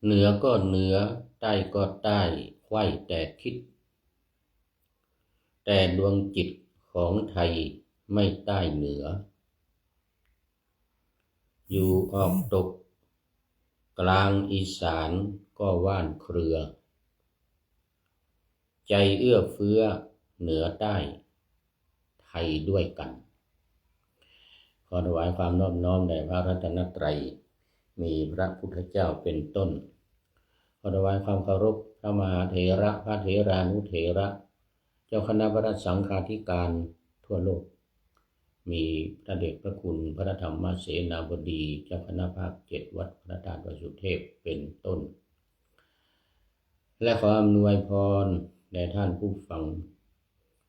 เหนือก็เหนือใต้ก็ใต้ไขว้แต่ทิศแต่ดวงจิตของไทยไม่ใต้เหนืออยู่ออกตกกลางอีสานก็ว่านเครือใจเอื้อเฟื้อเหนือใต้ไทยด้วยกันขอถวายความนอบน้อมแด่พระรัตนตรัยมีพระพุทธเจ้าเป็นต้นขอถวายความเคารพพระมหาเถระพระเถรานุเถระเจ้าคณะพระสังฆาธิการทั่วโลกมีพระเดชพระคุณพระธรรมเสนาบดีเจ้าคณะภาค7วัดพระธาตุวสุเทพเป็นต้นและขออำนวยพรแด่ท่านผู้ฟัง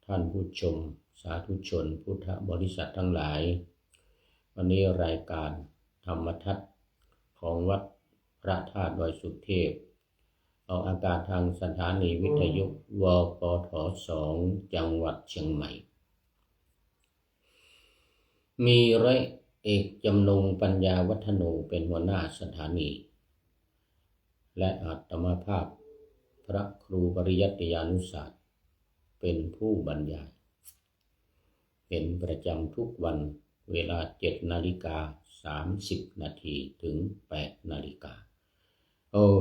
ท่านผู้ชมสาธุชนพุทธบริษัททั้งหลายวันนี้รายการธรรมทัศน์ของวัดพระธาตุดอยสุเทพออกอากาศทางสถานีวิทยุวปท2จังหวัดเชียงใหม่มีร้อยเอกจำนงปัญญาวัฒโนเป็นหัวหน้าสถานีและอาตมาภาพพระครูปริยัติยานุศาสตร์เป็นผู้บรรยายเป็นประจำทุกวันเวลา 7:30 นาทีถึง 8 นาฬิกา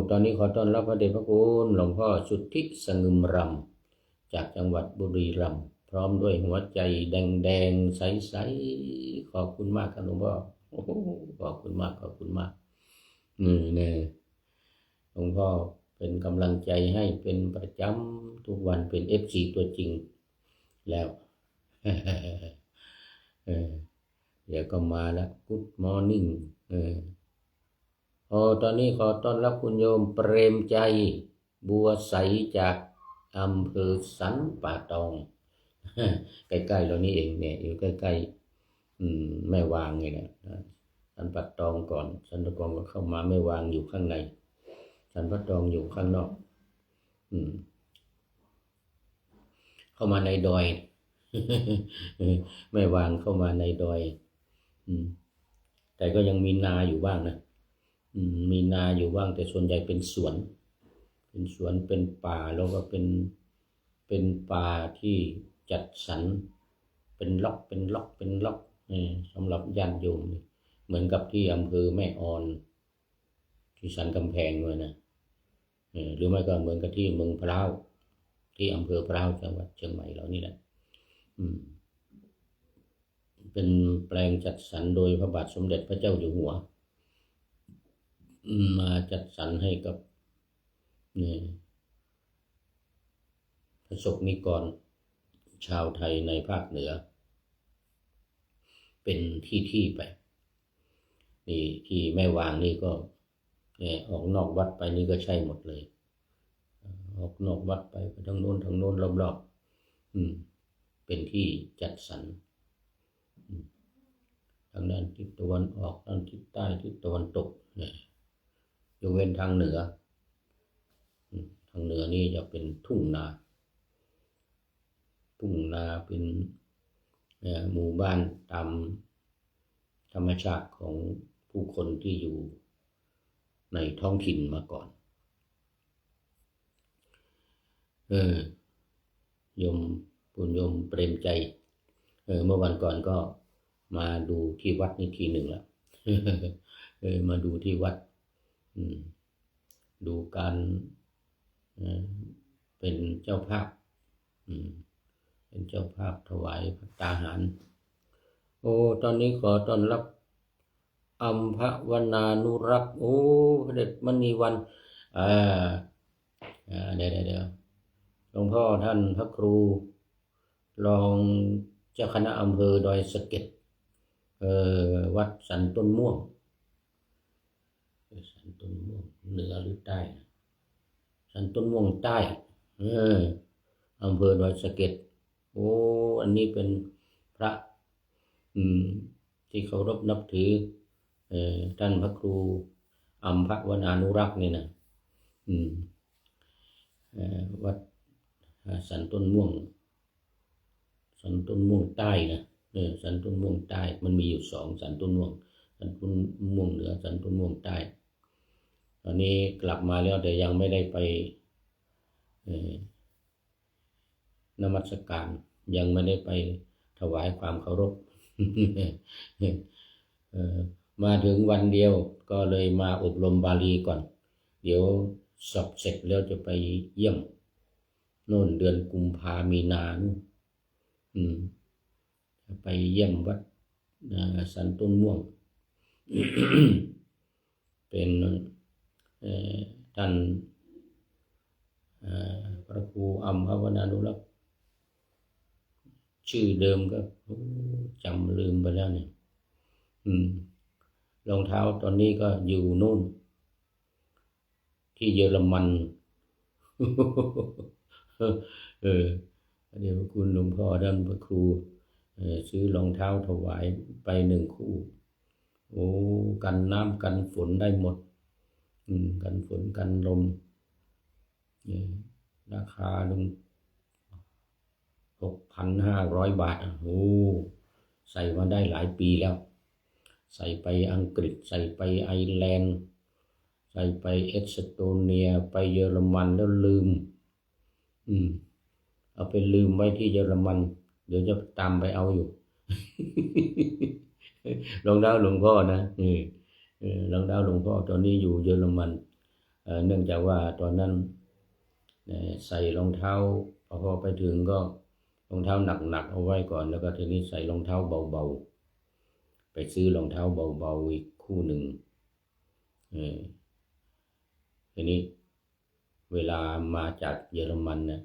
ตอนนี้ขอต้อนรับพระเดชพระคุณหลวงพ่อสุทธิสงึมรำจากจังหวัดบุรีรัมย์พร้อมด้วยหัวใจแดงๆใสๆขอบคุณมากครับหลวงพ่อขอบคุณมากเนี่ยหลวงพ่อเป็นกำลังใจให้เป็นประจำทุกวันเป็น FC ตัวจริงแล้ว เดี๋ยวก็มาแล้ว Good morning ตอนนี้ขอต้อนรับคุณโยมเปรมใจบัวใสจากอำเภอสันป่าตองใกล้ๆเรานี่เองเนี่ยอยู่ใกล้ๆแม่วางไงนะสันป่าตองก่อนสันป่าตองก็เข้ามาแม่วางอยู่ข้างในสันป่าตองอยู่ข้างนอกเข้ามาในดอย แม่วางเข้ามาในดอยแต่ก็ยังมีนาอยู่บ้างนะมีนาอยู่บ้างแต่ส่วนใหญ่เป็นสวนเป็นป่าแล้วก็เป็นป่าที่จัดสรรเป็นล็อกสำหรับญาติโยมเหมือนกับที่อำเภอแม่ออนที่สันกำแพงเลยนะหรือไม่ก็เหมือนกับที่เมืองพร้าวที่อำเภอพร้าวจังหวัดเชียงใหม่เรานี่แหละเป็นแปลงจัดสรรโดยพระบาทสมเด็จพระเจ้าอยู่หัวมาจัดสรรให้กับประสบนิกรชาวไทยในภาคเหนือเป็นที่ไปนี่ที่แม่วางนี่ก็ออกนอกวัดไปนี่ก็ใช่หมดเลยออกนอกวัดไปทั้งโน้นรอบๆเป็นที่จัดสรรทางด้านทิศตะวันออกทางทิศใต้ทิศตะวันตกยกเว้นทางเหนือนี่จะเป็นทุ่งนาเป็นหมู่บ้านตามธรรมชาติของผู้คนที่อยู่ในท้องถิ่นมาก่อนคุณโยมเปรมใจเมื่อวันก่อนก็มาดูที่วัดนี่ทีหนึ่งแล้วมาดูที่วัดดูการเป็นเจ้าภาพเป็นเจ้าภาพถวายภัตตาหารตอนนี้ขอต้อนรับอัมพวนานุรักษ์พระเดชมณีวันเดี๋ยวหลวงพ่อท่านพระครูรองเจ้าคณะอำเภอดอยสะเก็ดวัดสันต้นม่วงเหนือหรือใต้สันต้นม่วงใต้อำเภอดอยสะเก็ดอันนี้เป็นพระที่เคารพนับถือท่านพระครูอัมพวนานุรักษ์นี่นะวัดสันต้นม่วงใต้นะสันต้นม่วงใต้มันมีอยู่2สันต้นม่วงเหนือสันต้นม่วงใต้ ตอนนี้กลับมาแล้วแต่ยังไม่ได้ไปนมัสการยังไม่ได้ไปถวายความเคารพ มาถึงวันเดียวก็เลยมาอบรมบาลีก่อนเดี๋ยวสอบเสร็จแล้วจะไปเยี่ยมโน่นเดือนกุมภามีนาจะไปเยี่ยมวัดสันต้นม่วง เป็นท่านพระครูอัมพวนานุรักษ์ชื่อเดิมก็จำลืมไปแล้วเนี่ยรองเท้าตอนนี้ก็อยู่โน่นที่เยอรมัน เดี๋ยวคุณหลวงพ่อท่านพระครูซื้อรองเท้าถวายไป1 คู่โอ้กันน้ำกันฝนได้หมดกันฝนกันลมราคา6,500 บาทโอ้ใส่มาได้หลายปีแล้วใส่ไปอังกฤษใส่ไปไอร์แลนด์ใส่ไปเอสโตเนียไปเยอรมันแล้วลืมเอาไปลืมไว้ที่เยอรมันเดี๋ยวจะตามไปเอาอยู่ รองเท้าหลวงพ่อนะรองเท้าหลวงพ่อตอนนี้อยู่เยอรมันเนื่องจากว่าตอนนั้นใส่รองเท้าพอไปถึงก็รองเท้าหนักๆเอาไว้ก่อนแล้วก็ทีนี้ใส่รองเท้าเบาๆไปซื้อรองเท้าเบาๆอีกคู่หนึ่งทีนี้เวลามาจากเยอรมันนะ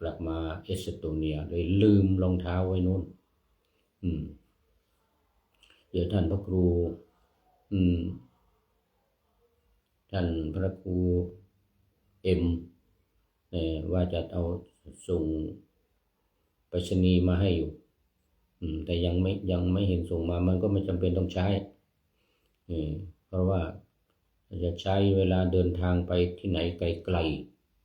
กลับมาเอสโตเนียเลยลืมรองเท้าไว้นู่นเดี๋ยวท่านพระครูท่านพระครูว่าจะเอาส่งไปรษณีย์มาให้อยู่แต่ยังไม่เห็นส่งมามันก็ไม่จำเป็นต้องใช้เพราะว่าจะใช้เวลาเดินทางไปที่ไหนไกล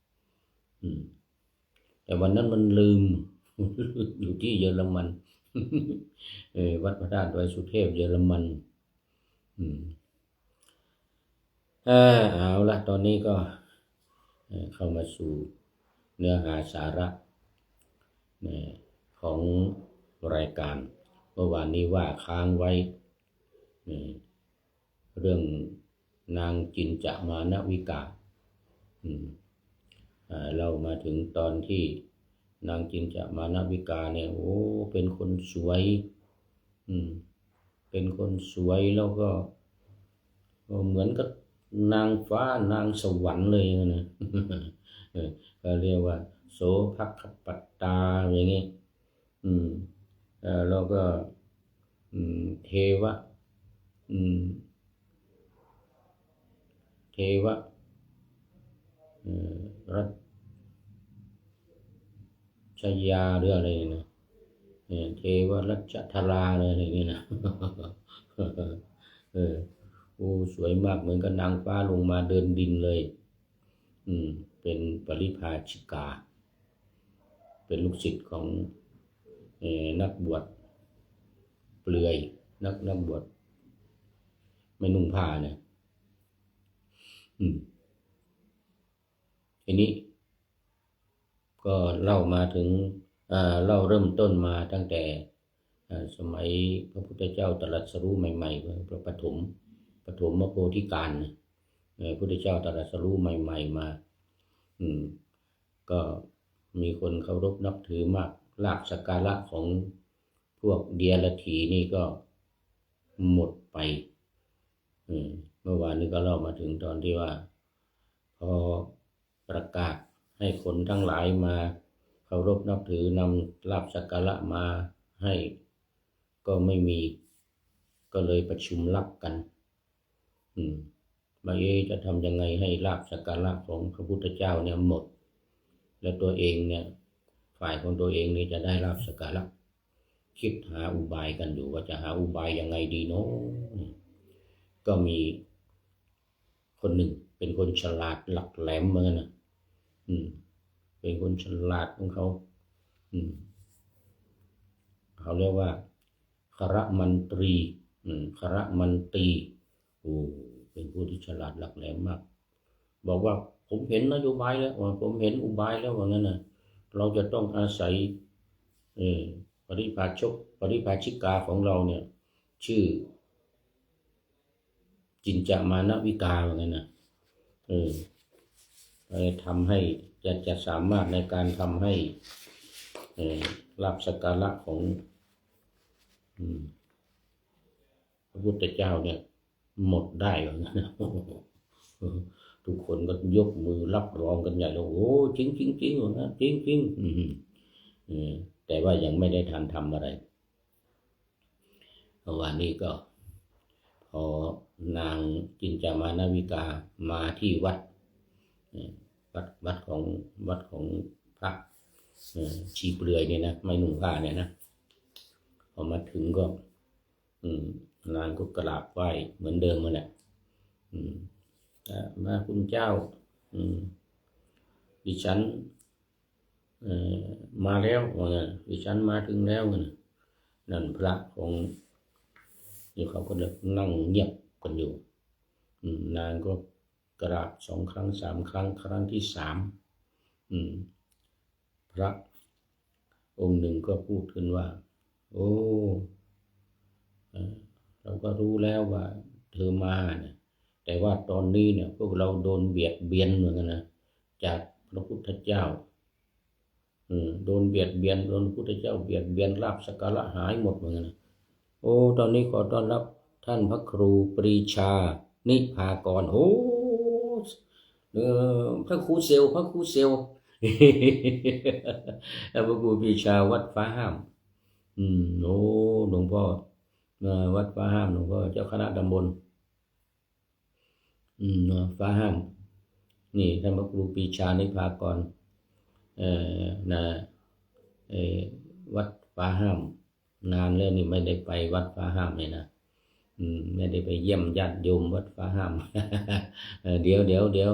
ๆแต่วันนั้นมันลืม อยู่ที่เยอรมัน วัดพระธาตุดอยสุเทพเยอรมันเอาละตอนนี้ก็เข้ามาสู่เนื้อหาสาระของรายการเมื่อวานนี้ว่าค้างไว้เรื่องนางจินจามานวิกาเรามาถึงตอนที่นางจินจามานวิกาเนี่ยโอ้เป็นคนสวยเป็นคนสวยแล้วก็เหมือนกับนางฟ้านางสวรรค์เลยนะก็เรียกว่าโสภคปัตตาอย่างงี้แล้วก็เทวะรัชยาหรืออะไรนะเทวรัชธาราอะไรอย่างงี้นะ โอ้สวยมากเหมือนกับนางฟ้าลงมาเดินดินเลยเป็นปริภาชิกาเป็นลูกศิษย์ของนักบวชเปลือยนักบวชไม่นุ่งผ้าเนี่ยทีนี้ก็เล่ามาถึงเล่าเริ่มต้นมาตั้งแต่สมัยพระพุทธเจ้าตรัสรู้ใหม่ๆพระปฐมมโพธิการพระพุทธเจ้าตรัสรู้ใหม่ๆมาก็มีคนเคารพนับถือมากลาภสักการะของพวกเดียรถีนี่ก็หมดไปเมื่อวานนี้ก็เล่ามาถึงตอนที่ว่าพอประกาศให้คนทั้งหลายมาเคารพนับถือนำลาภสักการะมาให้ก็ไม่มีก็เลยประชุมลับกันว่าจะทำยังไงให้ลาภสักการะของพระพุทธเจ้าเนี่ยหมดและตัวเองเนี่ยฝ่ายของตัวเองนี่จะได้ลาภสักการะคิดหาอุบายกันอยู่ว่าจะหาอุบายยังไงดีเนาะก็มีคนหนึ่งเป็นคนฉลาดหลักแหลมเหมือนกันนะเป็นคนฉลาดของเขาเขาเรียกว่าครมันตรีโอ้ เป็นผู้ที่ฉลาดหลักแหลมมากบอกว่าผมเห็นนโยบายแล้วว่าผมเห็นอุบายแล้วว่างั้นนะเราจะต้องอาศัยปริพาชิกาของเราเนี่ยชื่อจินจามานวิกาว่างั้นนะทำให้จะสามารถในการทำให้ลาภสักการะของพระพุทธเจ้าเนี่ยหมดได้ว่างั้นนะทุกคนก็ยกมือรับรองกันใหญ่เลยโอ้จริงจริงจริงนะจริงจริงแต่ว่ายังไม่ได้ทันทำอะไรวันนี้ก็พอนางจินจามานวิกามาที่วัดของพระชีเปลือยเนี่ยนะไม่นุ่งผ้าเนี่ยนะพอมาถึงก็นางก็กราบไหว้เหมือนเดิมมาแหละมาคุณเจ้าดิฉันมาแล้วดิฉันมาถึงแล้วนั่นพระของนี่เขาก็นั่งเงียบกันอยู่นางก็กราบ2 ครั้ง 3 ครั้งครั้งที่3พระองค์หนึ่งก็พูดขึ้นว่าโอ้เราก็รู้แล้วว่าเธอมาเนี่ยแต่ว่าตอนนี้เนี่ยพวกเราโดนเบียดเบียนเหมือนกันนะจากพระพุทธเจ้าโดนเบียดเบียนโดนพระพุทธเจ้าเบียดเบียนลาภสักการะหายหมดเหมือนกันนะโอ้ตอนนี้ขอต้อนรับท่านพระครูปรีชานิพากรโอ้พระครูเซลพระครูเซลพระครูปรีชาวัดฟ้าห้ามโอ้หลวงพ่อวัดฟ้าห้ามหลวงพ่อเจ้าคณะตำบลฟ้าห้ามนี่ท่านพระครูปรีชานิพากรวัดฟ้าห้ามนานแล้วนี่ไม่ได้ไปวัดฟ้าห้ามเลยนะไม่ได้ไปเยี่ยมญาติโยมวัดฟ้าห้ามเดี๋ยว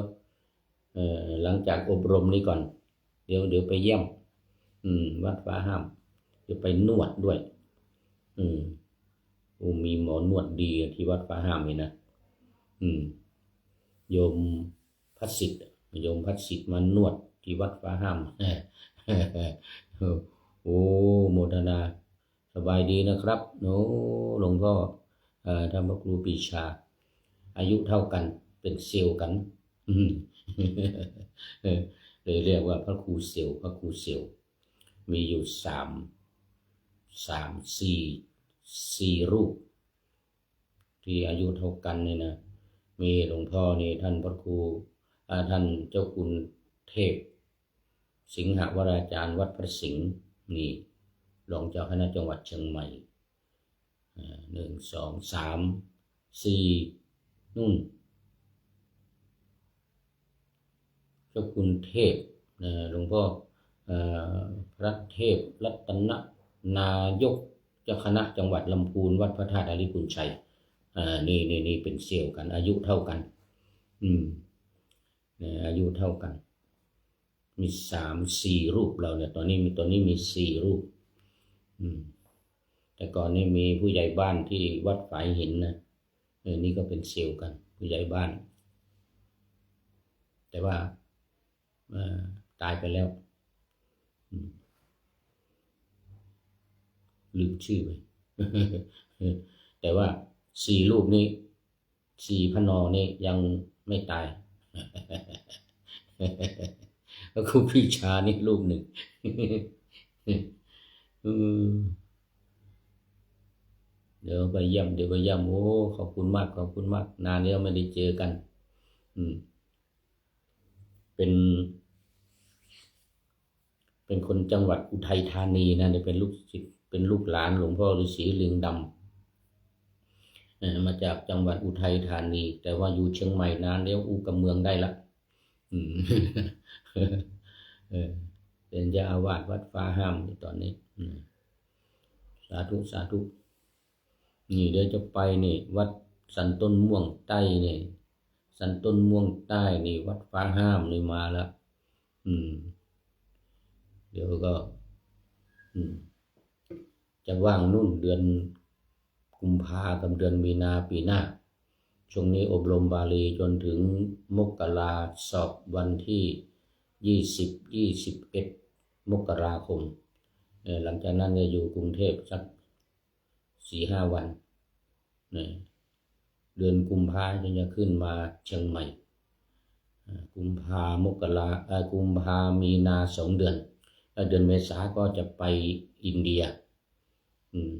หลังจากอบรมนี้ก่อนเดี๋ยวไปเยี่ยมวัดฟ้าห้ามจะไปนวดด้วยมีหมอนวดดีที่วัดฟ้าห้ามเลยนะโยมพัดสิทธิ์มานวดที่วัดฟ้าห้ามโอ้โมทนาสบายดีนะครับโน้หลวงพ่อท่านพระครูปรีชาอายุเท่ากันเป็นเซลกันเลยเรียกว่าพระครูเซลมีอยู่4 รูปที่อายุเท่ากันเนี่ยนะมีหลวงพ่อนี่ท่านพระครูท่านเจ้าคุณเทพสิงหวราจารย์วัดพระสิงห์นี่รองเจ้าคณะจังหวัดเชียงใหม่1 2 3 4นู่นเจ้าคุณเทพหลวงพ่อพระเทพรัตนนายกเจ้าคณะจังหวัดลำพูนวัดพระธาตุอริพุนชัยนี่เป็นเสี่ยวกันอายุเท่ากันอายุเท่ากันมี3-4 รูปเราเนี่ยตอนนี้มี4 รูปแต่ก่อนนี่มีผู้ใหญ่บ้านที่วัดฝายหินนะนี่ก็เป็นเสี่ยวกันผู้ใหญ่บ้านแต่ว่าตายไปแล้วลืมชื่อไป แต่ว่า4 รูปนี้4 พนอนี่ยังไม่ตาย แล้วครูปรีชานี่รูปหนึ่ง เดี๋ยวไปเยี่ยมโอ้ขอบคุณมากนานแล้วไม่ได้เจอกันเป็นคนจังหวัดอุทัยธานีนะเนี่ยเป็นลูกศิษย์เป็นลูกหลานหลวงพ่อฤาษีลิงดำมาจากจังหวัดอุทัยธานีแต่ว่าอยู่เชียงใหม่นานแล้วกับเมืองได้ละเป็นเจ้าอาวาสวัดฟ้าห้ามตอนนี้สาธุนี่เดี๋ยวจะไปนี่วัดสันต้นม่วงใต้นี่สันต้นม่วงใต้นี่วัดฟ้าห้ามนี่มาแล้วเดี๋ยวก็จะว่างนู่นเดือนกุมภากับเดือนมีนาปีหน้า ช่วงนี้อบรมบาลีจนถึงมกราสอบวันที่21 มกราคมหลังจากนั้นจะอยู่กรุงเทพสัก4-5 วันเดือนกุมภาจะขึ้นมาเชียงใหม่กุมภามกรากุมภามีนา2 เดือนแล้วเดือนเมษาก็จะไปอินเดีย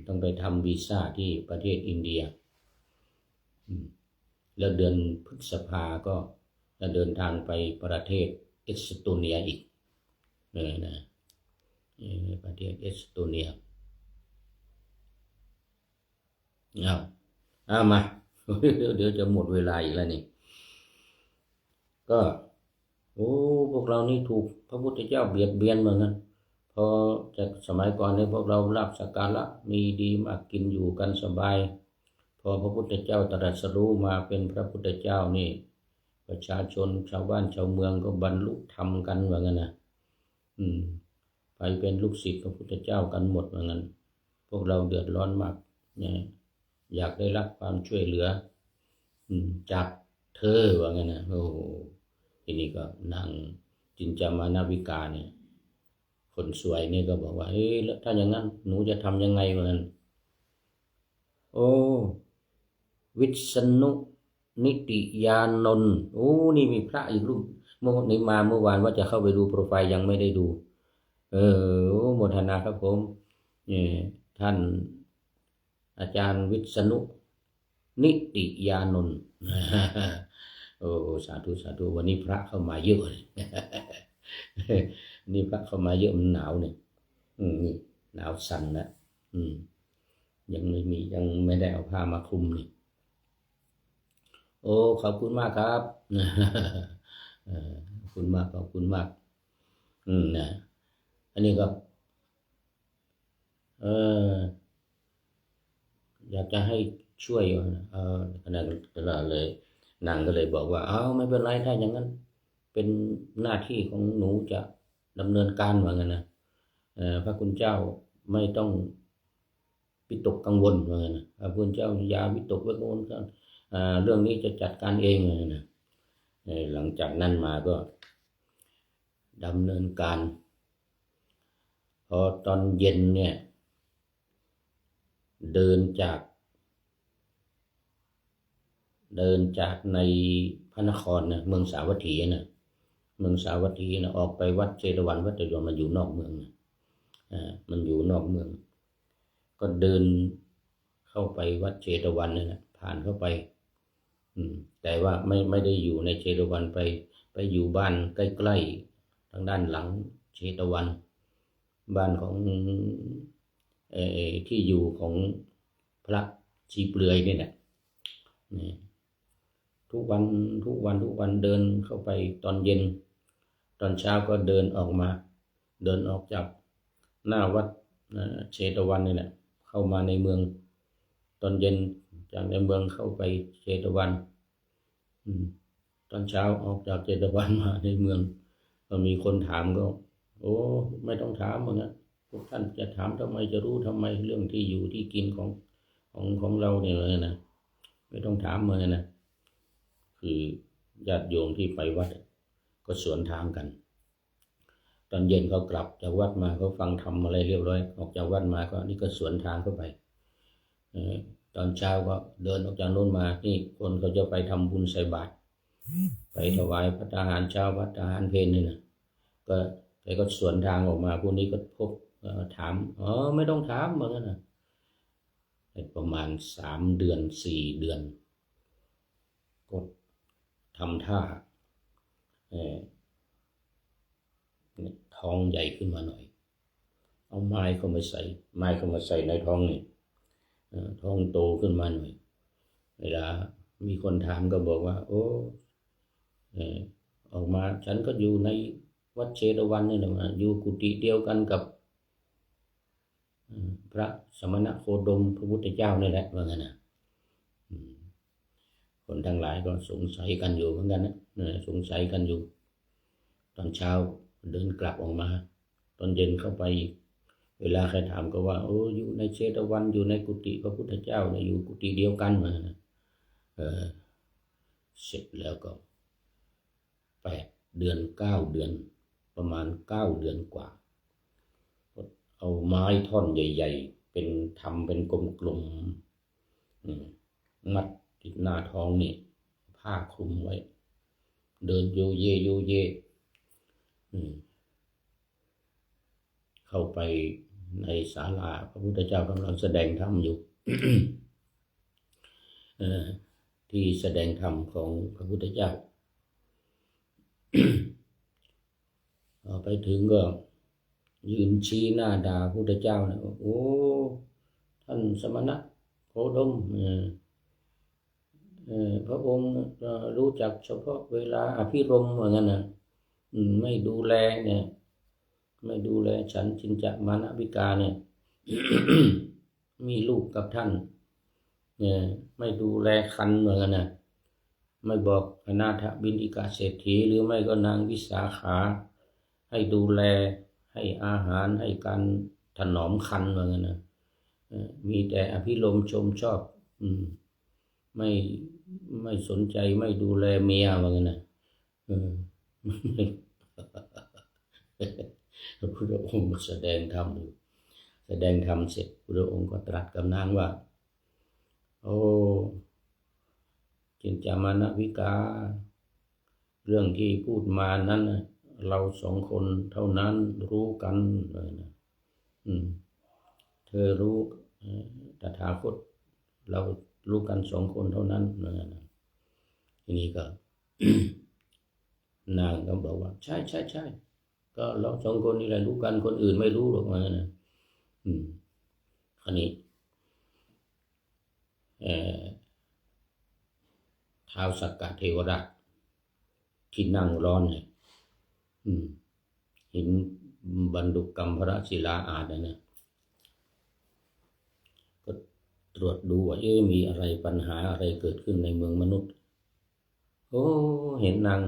ต้องไปทำวีซ่าที่ประเทศอินเดียแล้วเดือนพฤษภาก็จะเดินทางไปประเทศเอสโตเนียอีกนะประเทศเอสโตเนียเอามา เดี๋ยวจะหมดเวลาอีกแล้วนี่ก็พวกเรานี่ถูกพระพุทธเจ้าเบียดเบียนเหมือนกันพอจากสมัยก่อนเนี่ยพวกเราลาภสักการะมีดีมากกินอยู่กันสบายพอพระพุทธเจ้าตรัสรู้มาเป็นพระพุทธเจ้านี่ประชาชนชาวบ้านชาวเมืองก็บรรลุธรรมกันว่างั้นนะไปเป็นลูกศิษย์พระพุทธเจ้ากันหมดว่างั้นพวกเราเดือดร้อนมากเนี่ยอยากได้รับความช่วยเหลือจากเธอว่างั้นนะทีนี้ก็นางจินจามานาวิกาเนี่ยคนสวยนี่ก็บอกว่าแล้วถ้าอย่างนั้นหนูจะทำยังไงวะนั้นวิษณุนิติยานนท์นี่มีพระอีกรูปเมื่อนี้มาเมื่อวานว่าจะเข้าไปดูโปรไฟล์ยังไม่ได้ดูโมทนาครับผมท่านอาจารย์วิษณุนิติยานนท์สาธุสาธุวันนี้พระเข้ามาเยอะเลยนี่พระเข้ามาเยอะมันหนาวเนี่ยนี่หนาวสั่นนะยังไม่ได้เอาผ้ามาคลุมนี่ขอบคุณมากครับขอบคุณมากนะอันนี้ก็อยากจะให้ช่วยขนาดเลยนางก็เลยบอกว่าไม่เป็นไรถ้าอย่างนั้นเป็นหน้าที่ของหนูจะดำเนินการว่างั้นนะพระคุณเจ้าไม่ต้องวิตกกังวลว่างั้นนะพระคุณเจ้าอย่าวิตกกังวลกันเรื่องนี้จะจัดการเองว่างั้นนะหลังจากนั้นมาก็ดำเนินการพอตอนเย็นเนี่ยเดินจากในพระนครนะเมืองสาวัตถีนะออกไปวัดเชตวันวัดเจดีย์มันอยู่นอกเมืองมันอยู่นอกเมืองก็เดินเข้าไปวัดเชตวันนี่นะผ่านเข้าไปแต่ว่าไม่ได้อยู่ในเชตวันไปอยู่บ้านใกล้ๆทางด้านหลังเชตวันบ้านของที่อยู่ของพระชีเปลือยนี่แหละทุกวันเดินเข้าไปตอนเย็นตอนเช้าก็เดินออกจากหน้าวัดเชตวันนี่แหละเข้ามาในเมืองตอนเย็นจากในเมืองเข้าไปเชตวันตอนเช้าออกจากเชตวันมาในเมืองก็มีคนถามก็ไม่ต้องถามเหมือนกันพวกท่านจะถามทำไมจะรู้ทำไมเรื่องที่อยู่ที่กินของเราเนี่ยนะไม่ต้องถามเหมือนกันนะคือญาติโยมที่ไปวัดก็สวนทางกันตอนเย็นเขากลับจากวัดมาเขาฟังธรรมอะไรเรียบร้อยออกจากวัดมาก็นี่ก็สวนทางเข้าไปตอนเช้าก็เดินออกจากโน่นมานี่คนเขาจะไปทำบุญใส่บาตรไปถวายพระทหารเช้าพระทหารเพลนี่นะก็สวนทางออกมาพวกนี้ก็พบถามไม่ต้องถามเหมือนกันนะประมาณ3 เดือน 4 เดือนก็ทำท่าท้องใหญ่ขึ้นมาหน่อยเอาไม้เข้ามาใส่ในท้องนี่ท้องโตขึ้นมาหน่อยเวลามีคนถามก็บอกว่าออกมาฉันก็อยู่ในวัดเชตวันนี่แหละอยู่กุฏิเดียวกันกับพระสมณโคดมพระพุทธเจ้านี่แหละว่างั้นนะคนทั้งหลายก็สงสัยกันอยู่เหมือนกันนะสงสัยกันอยู่ตอนเช้าเดินกลับออกมาตอนเย็นเข้าไปเวลาใครถามก็ว่าอยู่ในเชตวันอยู่ในกุฏิพระพุทธเจ้าเนี่ยอยู่กุฏิเดียวกันเหมือนกัน เสร็จแล้วก็8 เดือน9 เดือนประมาณ9 เดือนกว่าเอาไม้ท่อนใหญ่ๆเป็นทำเป็นกลมๆมัดติดหน้าท้องนี่ผ้าคลุมไว้เดินโยเยเข้าไปในศาลาพระพุทธเจ้ากำลังแสดงธรรมอยู่ ที่แสดงธรรมของพระพุทธเจ้า ไปถึงก็ยืนชี้หน้าด่าพระพุทธเจ้านะโอ้ท่านสมณะโคดมพระองค์รู้จักเฉพาะเวลาอภิรมย์ว่างั้นนะไม่ดูแลเนี่ยไม่ดูแลฉันจินจะมานะวิกาเนี่ย มีลูกกับท่านเนี่ยไม่ดูแลคันเหมือนกันนะไม่บอกอนาถบิณฑิกาเศรษฐีหรือไม่ก็นางวิสาขาให้ดูแลให้อาหารให้การถนอมคันเหมือนกันนะมีแต่อภิรมย์ชมชอบไม่สนใจไม่ดูแลเมียเหมือนกันนะพระพุทธองค์แสดงธรรมเสร็จพระองค์ก็ตรัสกับนางว่าโอ้จินจามานะวิกาเรื่องที่พูดมานั้นเรา2 คนเท่านั้นรู้กันเลยนะเธอรู้ตถาคตเรารู้กัน2 คนเท่านั้นนะทีนี้ก็ นางก็บอกว่าใช่ก็เรา2 คนนี่แหละรู้กันคนอื่นไม่รู้หรอกว่านะอันนี้ท้าวสักกะเทวราชที่นั่งร้อนเนี่ยหินบรรดุกัมพรศิลาอาจนะก็ตรวจดูว่ามีอะไรปัญหาอะไรเกิดขึ้นในเมืองมนุษย์โอ้เห็นนาง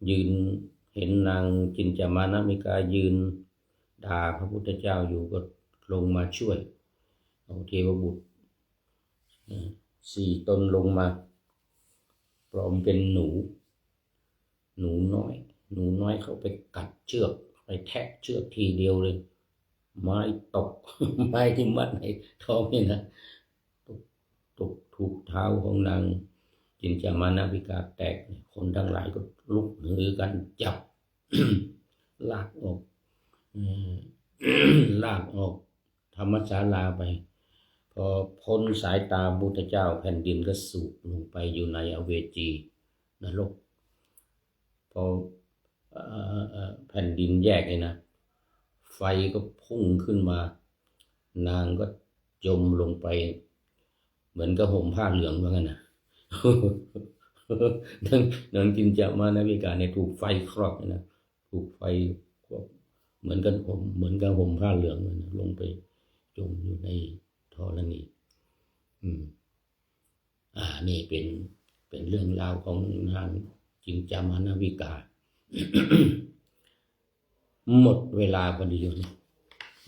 ยืนเห็นนางจินจามานะมิกายืนด่าพระพุทธเจ้าอยู่ก็ลงมาช่วยเอาเทวบุตร4 ตนลงมาปลอมเป็นหนูน้อยเข้าไปกัดเชือกไปแทะเชือกทีเดียวเลยไม้ตก ไม้ที่มัดในท้องนี่นะตกถูกเท้าของนางจินจามานะวิกาแตกคนทั้งหลายก็ลุกฮือกันจับ ลากออกธรรมศาลาไปพอพ้นสายตาพุทธเจ้าแผ่นดินก็สูบลงไปอยู่ในอเวจีนรกพอแผ่นดินแยกเลยนะไฟก็พุ่งขึ้นมานางก็จมลงไปเหมือนกับห่มผ้าเหลืองว่างั้นนะ นางจินจามานะวิกาเนี่ยถูกไฟครอกนะถูกไฟครอกเหมือนกันห่มผ้าเหลืองนะลงไปจมอยู่ในธรณีนี่เป็นเรื่องราวของนางจินจามานะวิกา หมดเวลาพอดีโ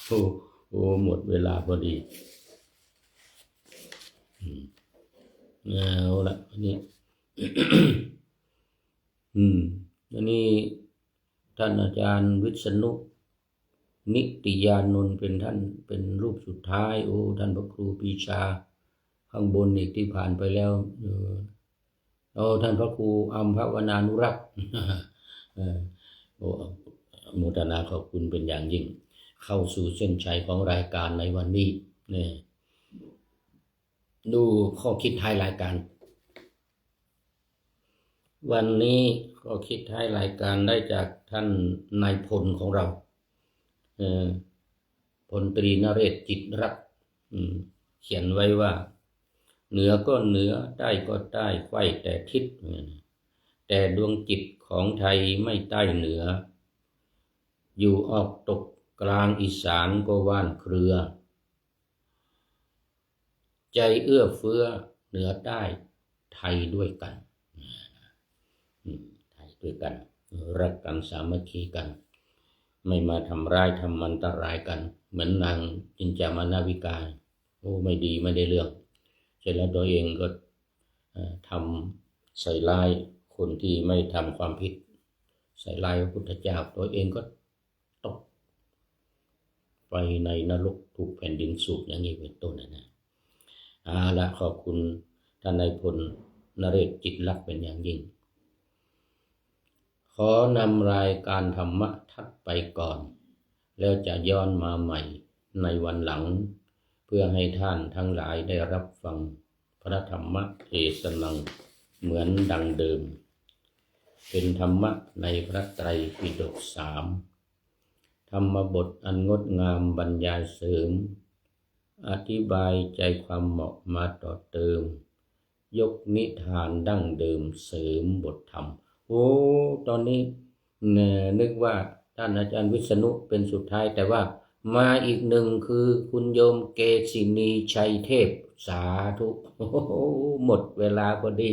อ้หมดเวลาพอดีเอาละอันนี้ อันนี้ท่านอาจารย์วิษณุนิติยานนท์เป็นรูปสุดท้ายโอ้ท่านพระครูปีชาข้างบนอีกที่ผ่านไปแล้วท่านพระครูอัมภวนานุรักษ์ โมทนาขอบคุณเป็นอย่างยิ่งเข้าสู่เส้นชัยของรายการในวันนี้เนี่ยดูข้อคิดท้ายรายการวันนี้ข้อคิดท้ายรายการได้จากท่านนายพลของเราพลตรีนเรศจิตรัตน์เขียนไว้ว่าเหนือก็เหนือใต้ก็ใต้ไขว้แต่ทิศแต่ดวงจิตของไทยไม่ใต้เหนืออยู่ออกตกกลางอีสานก็ว่านเครือใจเอื้อเฟื้อเหนือใต้ไทยด้วยกันไทยด้วยกันรักกันสามัคคีกันไม่มาทำร้ายทำอันตรายกันเหมือนนางจินจามานะวิกาโอ้ไม่ดีไม่ได้เรื่อง เสร็จแล้วตัวเองก็ทำใส่ร้ายคนที่ไม่ทำความผิดใส่ร้ายพระพุทธเจ้าตัวเองก็ตกไปในนรกถูกแผ่นดินสูบอย่างนี้เป็นต้นนะและขอบคุณท่านนายพลนเรศจิตลักษณ์เป็นอย่างยิ่งขอนำรายการธรรมะทัดไปก่อนแล้วจะย้อนมาใหม่ในวันหลังเพื่อให้ท่านทั้งหลายได้รับฟังพระธรรมเทศนาเหมือนดังเดิมเป็นธรรมะในพระไตรปิฎก3ธรรมบทอันงดงามบรรยายเสริมอธิบายใจความเหมาะมาต่อเติมยกนิทานดั้งเดิมเสริมบทธรรมตอนนี้นึกว่าท่านอาจารย์วิษณุเป็นสุดท้ายแต่ว่ามาอีกหนึ่งคือคุณโยมเกษินีชัยเทพสาธุหมดเวลาพอดี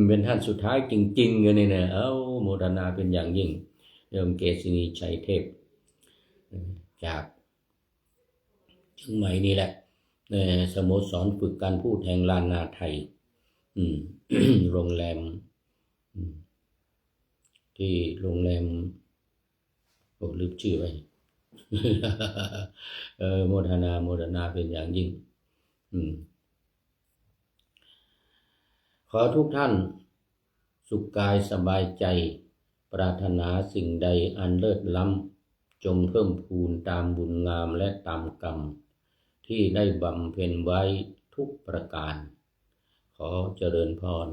เป็นท่านสุดท้ายจริงๆเลยเนี่ยโมทนาเป็นอย่างยิ่งโยมเกษินีชัยเทพจากเชียงใหม่นี่แหละสโมสรฝึกการพูดแห่งลานนาไทยโรงแรมที่โรงแรมลืมชื่อไป โมทนาเป็นอย่างยิ่งขอทุกท่านสุขกายสบายใจปรารถนาสิ่งใดอันเลิศล้ำจงเพิ่มพูนตามบุญงามและตามกรรมที่ได้บำเพ็ญไว้ทุกประการขอเจริญพร